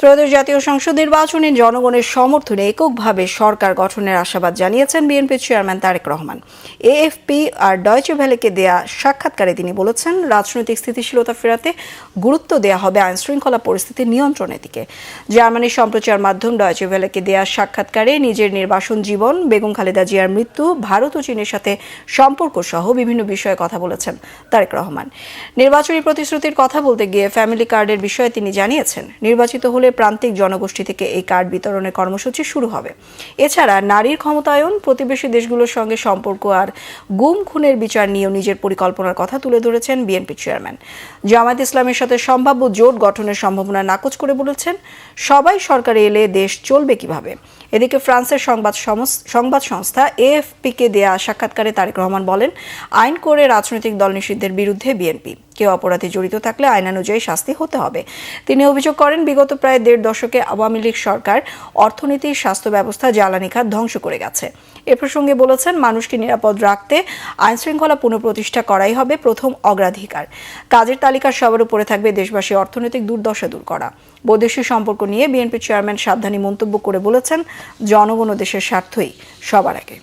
ত্রয়োদশ জাতীয় সংসদ নির্বাচনে জনগণের সমর্থনে এককভাবে সরকার গঠনের আশাবাদ জানিয়েছেন বিএনপি চেয়ারম্যান তারেক রহমান। এএফপি আর ডয়চে ভেলেকে দেয়া সাক্ষাৎকারে তিনি বলেছেন, রাজনৈতিক স্থিতিশীলতা ফেরাতে গুরুত্ব দেয়া হবে আইনশৃঙ্খলা পরিস্থিতি নিয়ন্ত্রণের দিকে। জার্মানির সম্প্রচার মাধ্যম ডয়চে ভেলেকে দেয়া সাক্ষাৎকারে নিজের নির্বাসন জীবন, বেগম খালেদা জিয়ার মৃত্যু, ভারত ও চীনের সাথে সম্পর্ক সহ বিভিন্ন বিষয়ে কথা বলেছেন তারেক রহমান। নির্বাচনী প্রতিশ্রুতির কথা বলতে গিয়ে ফ্যামিলি কার্ডের বিষয়ে তিনি জানিয়েছেন, নির্বাচিত হলে প্রান্তিক জনগোষ্ঠী থেকে এই কার্ড বিতরণের কর্মসূচি শুরু হবে। এছাড়া নারীর ক্ষমতায়ন, প্রতিবেশী দেশগুলোর সঙ্গে সম্পর্ক আর গুম খুনের বিচার নিয়েও নিজের পরিকল্পনার কথা তুলে ধরেছেন বিএনপি চেয়ারম্যান। জামায়াত ইসলামের সাথে সম্ভাব্য জোট গঠনের সম্ভাবনা নাকচ করে বলেছেন, সবাই সরকারে এলে দেশ চলবে কিভাবে। এদিকে ফ্রান্সের সংবাদ সংস্থা এএফপিকে দেয়া সাক্ষাৎকারে তারেক রহমান বলেন, আইন করে রাজনৈতিক দল নিষিদ্ধের বিরুদ্ধে বিএনপি। কেউ অপরাধে জড়িত থাকলে আইনানুযায়ী শাস্তি হতে হবে। তিনি অভিযোগ করেন, বিগত প্রায় ১.৫ দশকে আওয়ামী লীগ সরকার অর্থনীতি, স্বাস্থ্য ব্যবস্থা, জ্বালানি খাত ধ্বংস করে গেছে। এ প্রসঙ্গে বলেছেন, মানুষকে নিরাপদ রাখতে আইনশৃঙ্খলা পুনঃপ্রতিষ্ঠা করাই হবে প্রথম অগ্রাধিকার। কাজের তালিকার সবার উপরে থাকবে দেশবাসীর অর্থনৈতিক দুর্দশা দূর করা। বৈদেশিক সম্পর্ক নিয়ে বিএনপি চেয়ারম্যান সাবধানী মন্তব্য করে বলেছেন, জনগণ ও দেশের স্বার্থই সবার আগে।